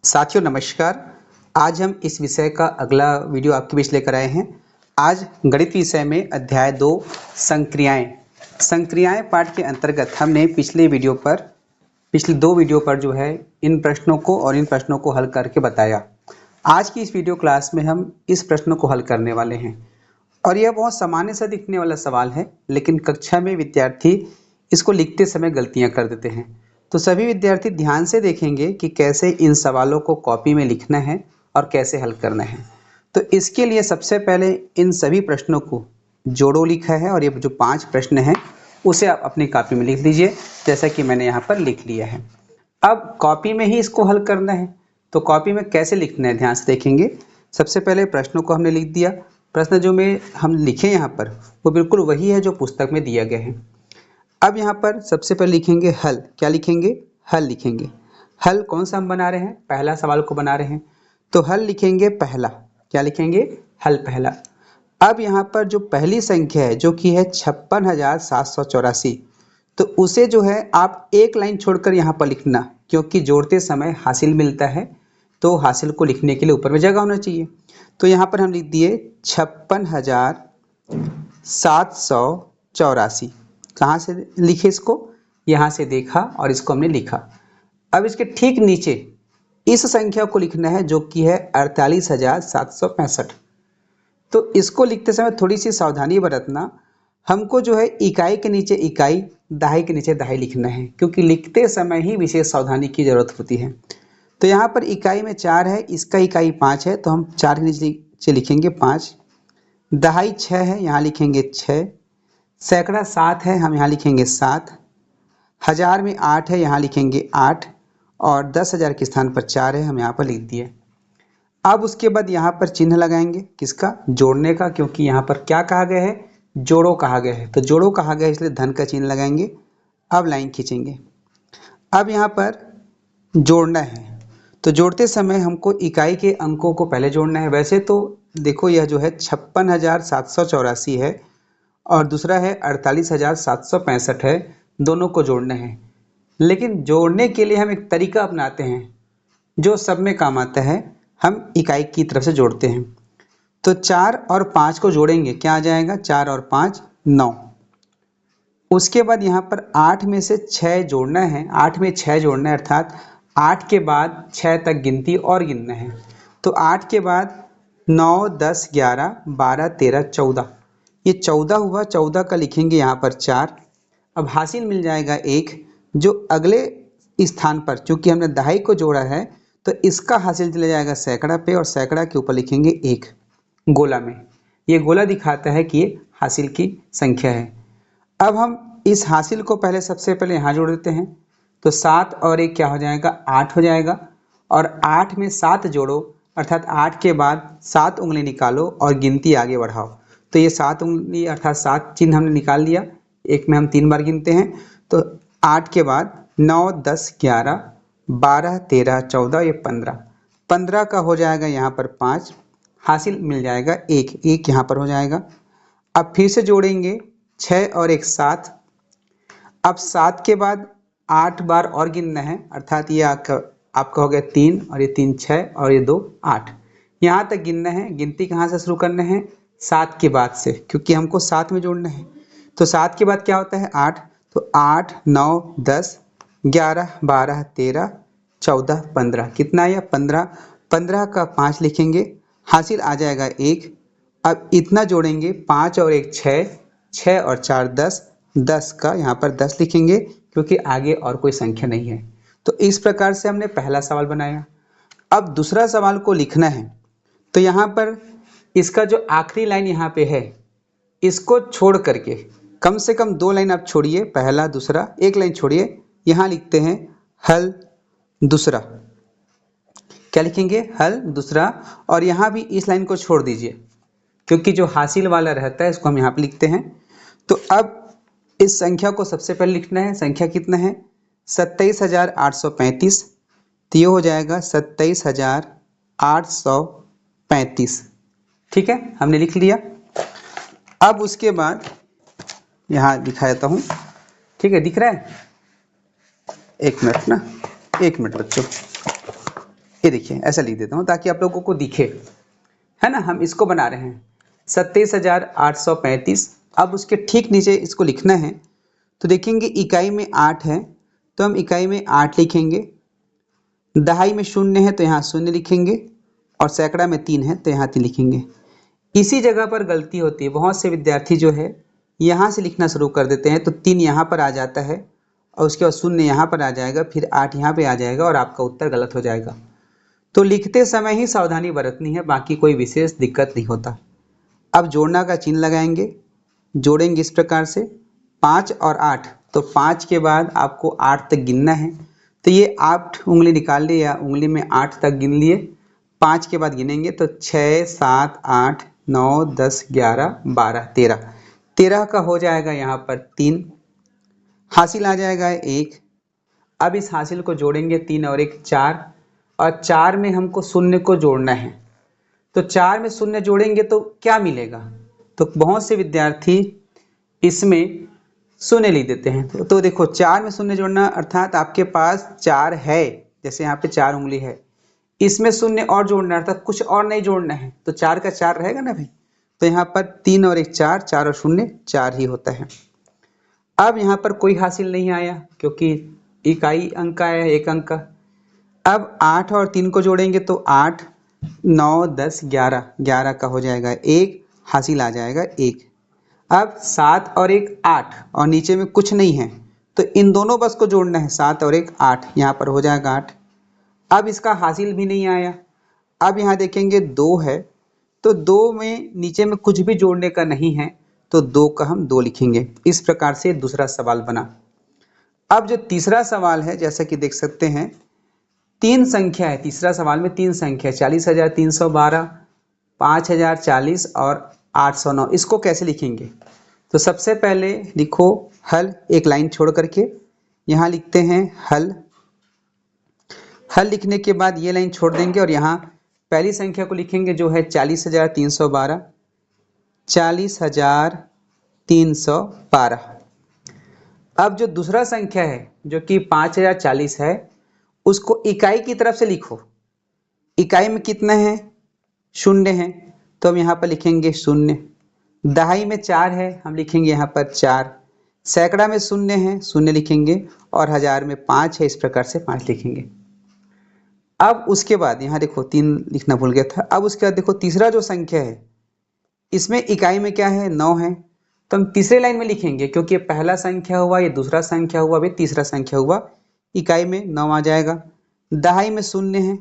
साथियों नमस्कार। आज हम इस विषय का अगला वीडियो आपके बीच लेकर आए हैं। आज गणित विषय में अध्याय 2 संक्रियाएं पाठ के अंतर्गत हमने पिछले दो वीडियो पर जो है इन प्रश्नों को और इन प्रश्नों को हल करके बताया। आज की इस वीडियो क्लास में हम इस प्रश्न को हल करने वाले हैं और यह बहुत सामान्य सा दिखने वाला सवाल है, लेकिन कक्षा में विद्यार्थी इसको लिखते समय गलतियां कर देते हैं। तो सभी विद्यार्थी ध्यान से देखेंगे कि कैसे इन सवालों को कॉपी में लिखना है और कैसे हल करना है। तो इसके लिए सबसे पहले इन सभी प्रश्नों को जोड़ो लिखा है और ये जो 5 प्रश्न हैं उसे आप अपनी कॉपी में लिख लीजिए, जैसा कि मैंने यहाँ पर लिख लिया है। अब कॉपी में ही इसको हल करना है, तो कॉपी में कैसे लिखना है ध्यान से देखेंगे। सबसे पहले प्रश्नों को हमने लिख दिया। प्रश्न जो में हम लिखे यहाँ पर वो बिल्कुल वही है जो पुस्तक में दिया गया है। अब यहाँ पर सबसे पहले लिखेंगे हल। क्या लिखेंगे? हल लिखेंगे। हल कौन सा हम बना रहे हैं? पहला सवाल को बना रहे हैं, तो हल लिखेंगे पहला। क्या लिखेंगे? हल पहला। अब यहाँ पर जो पहली संख्या है जो कि है 56,784, तो उसे जो है आप एक लाइन छोड़कर यहाँ पर लिखना, क्योंकि जोड़ते समय हासिल मिलता है, तो हासिल को लिखने के लिए ऊपर में जगह होना चाहिए। तो यहाँ पर हम लिख दिए 56,784। कहाँ से लिखे इसको? यहाँ से देखा और इसको हमने लिखा। अब इसके ठीक नीचे इस संख्या को लिखना है जो कि है 48,765। तो इसको लिखते समय थोड़ी सी सावधानी बरतना। हमको जो है इकाई के नीचे इकाई, दहाई के नीचे दहाई लिखना है, क्योंकि लिखते समय ही विशेष सावधानी की जरूरत होती है। तो यहाँ पर इकाई में 4 है, इसका इकाई 5 है, तो हम 4 के नीचे लिखेंगे 5। दहाई 6 है, यहाँ लिखेंगे 6। सैकड़ा 7 है, हम यहाँ लिखेंगे 7। हजार में 8 है, यहाँ लिखेंगे 8। और 10,000 के स्थान पर 4 है, हम यहाँ पर लिख दिए। अब उसके बाद यहाँ पर चिन्ह लगाएंगे, किसका? जोड़ने का, क्योंकि यहाँ पर क्या कहा गया है? जोड़ो कहा गया है, तो जोड़ो कहा गया है इसलिए धन का चिन्ह लगाएंगे। अब लाइन खींचेंगे। अब यहाँ पर जोड़ना है, तो जोड़ते समय हमको इकाई के अंकों को पहले जोड़ना है। वैसे तो देखो यह जो है 56,784 है और दूसरा है 48,765 है, दोनों को जोड़ना है। लेकिन जोड़ने के लिए हम एक तरीका अपनाते हैं जो सब में काम आता है। हम इकाई की तरफ से जोड़ते हैं, तो 4 और 5 को जोड़ेंगे, क्या आ जाएगा? 4 और 5 9। उसके बाद यहाँ पर 8 में से 6 जोड़ना है, 8 में 6 जोड़ना है, अर्थात 8 के बाद 6 तक गिनती और गिनना है। तो 8 के बाद 9 10 11 12 13 14, ये 14 हुआ। 14 का लिखेंगे यहाँ पर 4। अब हासिल मिल जाएगा 1, जो अगले स्थान पर, चूंकि हमने दहाई को जोड़ा है तो इसका हासिल चला जाएगा सैकड़ा पे, और सैकड़ा के ऊपर लिखेंगे 1 गोला में। ये गोला दिखाता है कि ये हासिल की संख्या है। अब हम इस हासिल को पहले सबसे पहले यहाँ जोड़ देते हैं, तो 7 और 1 क्या हो जाएगा? 8 हो जाएगा। और 8 में 7 जोड़ो, अर्थात 8 के बाद 7 उंगली निकालो और गिनती आगे बढ़ाओ। तो ये 7 उंगली अर्थात 7 चिन्ह हमने निकाल लिया। एक में हम 3 बार गिनते हैं, तो 8 के बाद 9 10 11 12 13 14, ये 15। 15 का हो जाएगा यहाँ पर 5, हासिल मिल जाएगा 1, 1 यहाँ पर हो जाएगा। अब फिर से जोड़ेंगे, 6 और 1 7। अब 7 के बाद 8 बार और गिनना है, अर्थात ये आपका हो गया 3 और ये 3 6 और ये 2 8। यहाँ तक गिनना है। गिनती कहाँ से शुरू करना है? 7 के बाद से, क्योंकि हमको 7 में जोड़ना है। तो 7 के बाद क्या होता है? 8। तो 8 9 10 11 12 13 14 15, कितना है? 15। 15 का 5 लिखेंगे, हासिल आ जाएगा 1। अब इतना जोड़ेंगे, 5 और 1 6, 6 और 4 10, 10 का यहाँ पर 10 लिखेंगे, क्योंकि आगे और कोई संख्या नहीं है। तो इस प्रकार से हमने पहला सवाल बनाया। अब दूसरा सवाल को लिखना है, तो यहाँ पर इसका जो आखिरी लाइन यहाँ पे है, इसको छोड़ करके कम से कम 2 लाइन आप छोड़िए, पहला दूसरा, एक लाइन छोड़िए। यहाँ लिखते हैं हल दूसरा। क्या लिखेंगे? हल दूसरा। और यहाँ भी इस लाइन को छोड़ दीजिए, क्योंकि जो हासिल वाला रहता है इसको हम यहाँ पे लिखते हैं। तो अब इस संख्या को सबसे पहले लिखना है। संख्या कितना है? 27,835, तो ये हो जाएगा 27,835। ठीक है, हमने लिख लिया। अब उसके बाद यहाँ दिखा देता हूँ। ठीक है, दिख रहा है? एक मिनट ना, एक मिनट बच्चों, ये देखिए ऐसा लिख देता हूँ ताकि आप लोगों को दिखे, है ना। हम इसको बना रहे हैं 27,835। अब उसके ठीक नीचे इसको लिखना है तो देखेंगे इकाई में 8 है तो हम इकाई में 8 लिखेंगे, दहाई में 0 है तो यहाँ 0 लिखेंगे और सैकड़ा में 3 है तो यहाँ 3 लिखेंगे। इसी जगह पर गलती होती है, बहुत से विद्यार्थी जो है यहाँ से लिखना शुरू कर देते हैं तो 3 यहाँ पर आ जाता है और उसके बाद 0 यहाँ पर आ जाएगा, फिर 8 यहाँ पे आ जाएगा और आपका उत्तर गलत हो जाएगा। तो लिखते समय ही सावधानी बरतनी है, बाकी कोई विशेष दिक्कत नहीं होता। अब जोड़ना का चिन्ह लगाएंगे, जोड़ेंगे इस प्रकार से 5 और 8, तो 5 के बाद आपको 8 तक गिनना है। तो ये 8 उंगली निकाल लिए या उंगली में 8 तक गिन लिए, 5 के बाद गिनेंगे तो 6 7 8 9 10 11 12 13, 13 का हो जाएगा यहाँ पर 3, हासिल आ जाएगा 1। अब इस हासिल को जोड़ेंगे 3 और 1 4, और 4 में हमको 0 को जोड़ना है। तो 4 में 0 जोड़ेंगे तो क्या मिलेगा, तो बहुत से विद्यार्थी इसमें 0 लिख देते हैं। तो देखो 4 में 0 जोड़ना अर्थात आपके पास 4 है, जैसे यहाँ पे 4 उंगली है, इसमें 0 और जोड़ना अर्थात कुछ और नहीं जोड़ना है, तो 4 का 4 रहेगा ना भाई। तो यहाँ पर 3 और 1 4, 4 और 0 4 ही होता है। अब यहाँ पर कोई हासिल नहीं आया क्योंकि इकाई अंक आया है, 1 अंक का। अब 8 और 3 को जोड़ेंगे तो 8 9 10 11, 11 का हो जाएगा 1, हासिल आ जाएगा 1। अब 7 और 1 8 और नीचे में कुछ नहीं है तो इन दोनों बस को जोड़ना है, 7 और 1 8, यहाँ पर हो जाएगा 8। अब इसका हासिल भी नहीं आया। अब यहाँ देखेंगे 2 है तो 2 में नीचे में कुछ भी जोड़ने का नहीं है तो 2 का हम 2 लिखेंगे। इस प्रकार से दूसरा सवाल बना। अब जो तीसरा सवाल है, जैसा कि देख सकते हैं 3 संख्या है, तीसरा सवाल में 3 संख्या 40,312, 5,040 और 809। इसको कैसे लिखेंगे, तो सबसे पहले लिखो हल, एक लाइन छोड़ करके यहाँ लिखते हैं हल। हल लिखने के बाद ये लाइन छोड़ देंगे और यहाँ पहली संख्या को लिखेंगे जो है 40,312, 40,312। अब जो दूसरा संख्या है जो कि 5,040 है उसको इकाई की तरफ से लिखो। इकाई में कितना है, 0 है तो हम यहाँ पर लिखेंगे 0। दहाई में 4 है, हम लिखेंगे यहाँ पर 4। सैकड़ा में 0 है, 0 लिखेंगे, और हजार में 5 है, इस प्रकार से 5 लिखेंगे। अब उसके बाद यहाँ देखो 3 लिखना भूल गया था। अब उसके बाद देखो तीसरा जो संख्या है इसमें इकाई में क्या है, 9 है, तो हम तीसरे लाइन में लिखेंगे क्योंकि ये पहला संख्या हुआ, ये दूसरा संख्या हुआ, भी तीसरा संख्या हुआ, इकाई में 9 आ जाएगा। दहाई में 0 है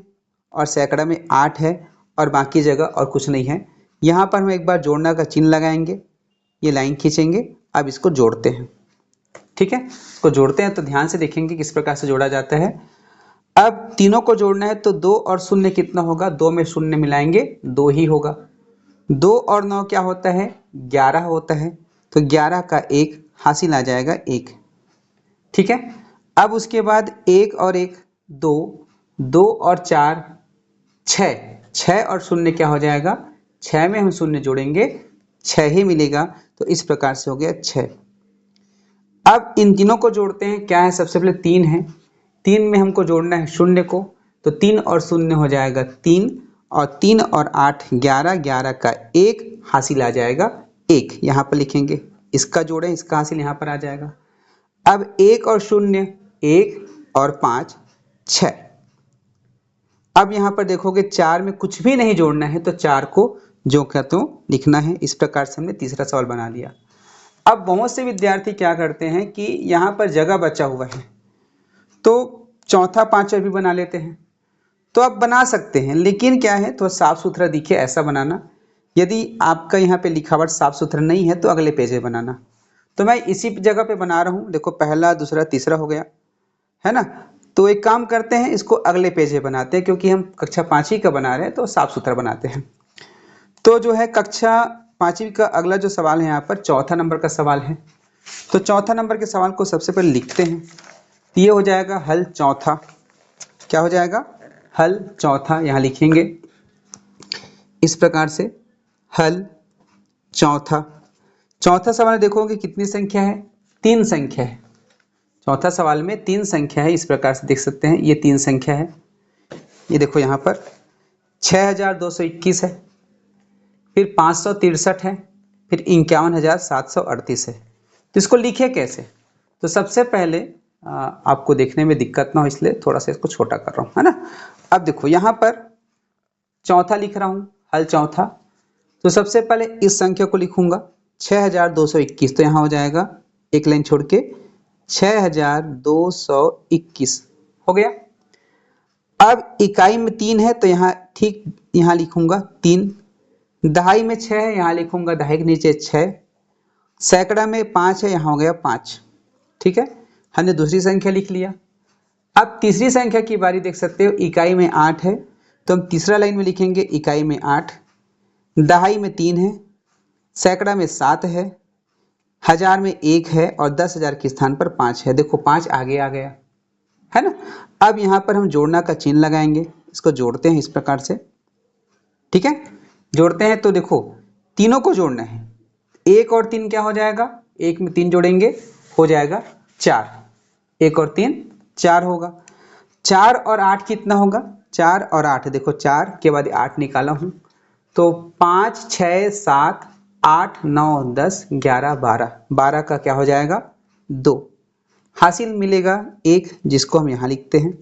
और सैकड़ा में 8 है और बाकी जगह और कुछ नहीं है। यहाँ पर हम एक बार जोड़ना का चिन्ह लगाएंगे, ये लाइन खींचेंगे। अब इसको जोड़ते हैं, ठीक है, इसको जोड़ते हैं तो ध्यान से देखेंगे किस प्रकार से जोड़ा जाता है। अब तीनों को जोड़ना है तो 2 और 0 कितना होगा, 2 में 0 मिलाएंगे 2 ही होगा। 2 और 9 क्या होता है, 11 होता है, तो 11 का 1 हासिल आ जाएगा 1, ठीक है। अब उसके बाद 1 और 1 2, 2 और 4 6, 6 और 0 क्या हो जाएगा, 6 में हम 0 जोड़ेंगे 6 ही मिलेगा, तो इस प्रकार से हो गया 6। अब इन तीनों को जोड़ते हैं, क्या है, सबसे पहले 3 है, 3 में हमको जोड़ना है 0 को, तो 3 और 0 हो जाएगा 3, और 3 और 8 11, 11 का 1 हासिल आ जाएगा 1, यहाँ पर लिखेंगे। इसका जोड़ें, इसका हासिल यहाँ पर आ जाएगा। अब 1 और 0 1 और 5 6। अब यहाँ पर देखोगे 4 में कुछ भी नहीं जोड़ना है तो 4 को जो क्या तो लिखना है। इस प्रकार से हमने तीसरा सवाल बना लिया। अब बहुत से विद्यार्थी क्या करते हैं कि यहाँ पर जगह बचा हुआ है तो चौथा पांचवा भी बना लेते हैं, तो आप बना सकते हैं, लेकिन क्या है तो साफ सुथरा दिखे ऐसा बनाना। यदि आपका यहाँ पे लिखावट साफ सुथरा नहीं है तो अगले पेज पे बनाना। तो मैं इसी जगह पे बना रहा हूँ, देखो पहला दूसरा तीसरा हो गया है ना। तो एक काम करते हैं, इसको अगले पेज पे बनाते हैं क्योंकि हम कक्षा 5वीं का बना रहे हैं तो साफ सुथरा बनाते हैं। तो जो है कक्षा 5वीं का अगला जो सवाल है यहाँ पर चौथा नंबर का सवाल है। तो चौथा नंबर के सवाल को सबसे पहले लिखते हैं, ये हो जाएगा हल चौथा। क्या हो जाएगा, हल चौथा, यहाँ लिखेंगे इस प्रकार से हल चौथा। चौथा सवाल देखोगे कितनी संख्या है, 3 संख्या है। चौथा सवाल में 3 संख्या है, इस प्रकार से देख सकते हैं, ये 3 संख्या है। ये देखो यहाँ पर 6221 है, फिर 563 है, फिर 51,738 है। तो इसको लिखे कैसे? तो सबसे पहले आपको देखने में दिक्कत ना हो इसलिए थोड़ा सा इसको छोटा कर रहा हूँ, है ना। अब देखो यहाँ पर चौथा लिख रहा हूँ, हल चौथा। तो सबसे पहले इस संख्या को लिखूंगा 6221, तो यहाँ हो जाएगा एक लाइन छोड़ के 6221 हो गया। अब इकाई में 3 है तो यहाँ ठीक यहाँ लिखूंगा 3, दहाई में 6 है यहाँ लिखूंगा दहाई के नीचे 6, सैकड़ा में 5 है यहाँ हो गया 5। ठीक है, हमने दूसरी संख्या लिख लिया। अब तीसरी संख्या की बारी देख सकते हो, इकाई में 8 है तो हम तीसरा लाइन में लिखेंगे इकाई में 8, दहाई में 3 है, सैकड़ा में 7 है, हजार में 1 है और 10,000 के स्थान पर 5 है। देखो 5 आगे आ गया, है ना। अब यहाँ पर हम जोड़ना का चिन्ह लगाएंगे, इसको जोड़ते हैं इस प्रकार से। ठीक है, जोड़ते हैं तो देखो तीनों को जोड़ना है। 1 और 3 क्या हो जाएगा, 1 में 3 जोड़ेंगे हो जाएगा 4, 1 और 3 4 होगा। 4 और 8 कितना होगा, 4 और 8 देखो 4 के बाद 8 निकाला हूँ तो 5 6 7 8 9 10 11 12, 12 का क्या हो जाएगा 2, हासिल मिलेगा 1 जिसको हम यहाँ लिखते हैं।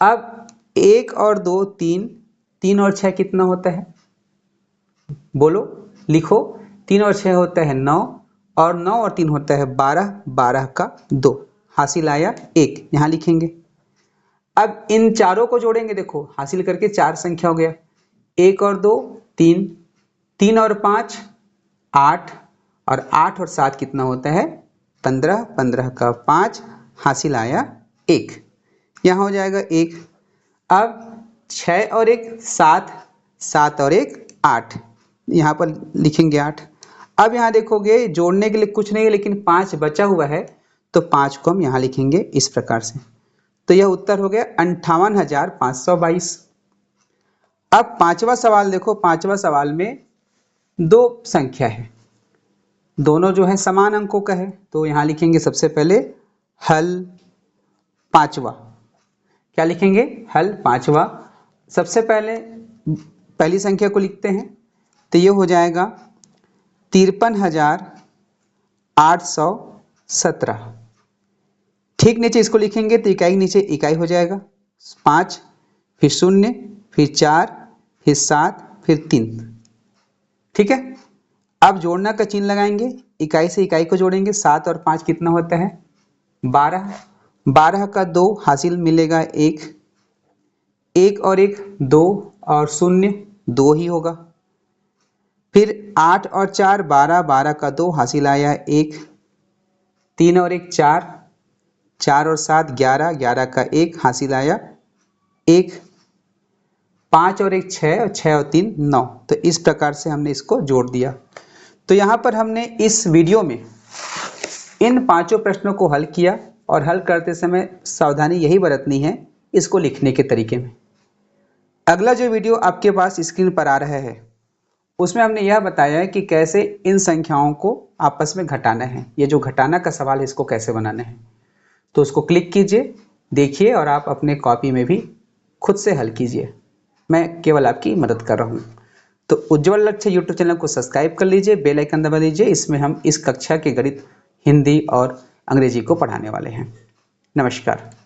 अब 1 और 2 3, 3 और 6 कितना होता है, बोलो लिखो। 3 और 6 होता है 9 और 9 और 3 होता है 12, 12 का 2, हासिल आया 1, यहाँ लिखेंगे। अब इन चारों को जोड़ेंगे, देखो हासिल करके 4 संख्या हो गया, 1 और 2 3, 3 और 5 8 और 8 और 7 कितना होता है 15, 15 का 5, हासिल आया 1, यहाँ हो जाएगा 1। अब 6 और 1 7, 7 और 1 8, यहाँ पर लिखेंगे 8। अब यहाँ देखोगे जोड़ने के लिए कुछ नहीं है लेकिन 5 बचा हुआ है तो 5 को हम यहाँ लिखेंगे इस प्रकार से। तो यह उत्तर हो गया 58,522। अब पांचवा सवाल देखो, पांचवा सवाल में 2 संख्या है, दोनों जो है समान अंकों का है तो यहाँ लिखेंगे सबसे पहले हल पांचवा। क्या लिखेंगे, हल पांचवा। सबसे पहले पहली संख्या को लिखते हैं तो ये हो जाएगा 53,817। ठीक नीचे इसको लिखेंगे तो इकाई नीचे इकाई हो जाएगा 5, फिर 0, फिर 4, फिर 7, फिर 3। ठीक है, अब जोड़ना का चिन्ह लगाएंगे, इकाई से इकाई को जोड़ेंगे। 7 और 5 कितना होता है 12, 12 का 2 हासिल मिलेगा 1, 1 और 1 2 और 0 2 ही होगा। फिर 8 और 4 12, 12 का 2 हासिल आया 1, 3 और 1 4, 4 और 7 11, 11 का 1 हासिल आया 1, 5 और 1 6 और 6 और 3 9। तो इस प्रकार से हमने इसको जोड़ दिया। तो यहाँ पर हमने इस वीडियो में इन पांचों प्रश्नों को हल किया और हल करते समय सावधानी यही बरतनी है इसको लिखने के तरीके में। अगला जो वीडियो आपके पास स्क्रीन पर आ रहा है उसमें हमने यह बताया है कि कैसे इन संख्याओं को आपस में घटाना है। ये जो घटाना का सवाल है इसको कैसे बनाना है, तो उसको क्लिक कीजिए, देखिए और आप अपने कॉपी में भी खुद से हल कीजिए। मैं केवल आपकी मदद कर रहा हूँ। तो उज्ज्वल लक्ष्य यूट्यूब चैनल को सब्सक्राइब कर लीजिए, बेल आइकन दबा दीजिए। इसमें हम इस कक्षा के गणित, हिंदी और अंग्रेजी को पढ़ाने वाले हैं। नमस्कार।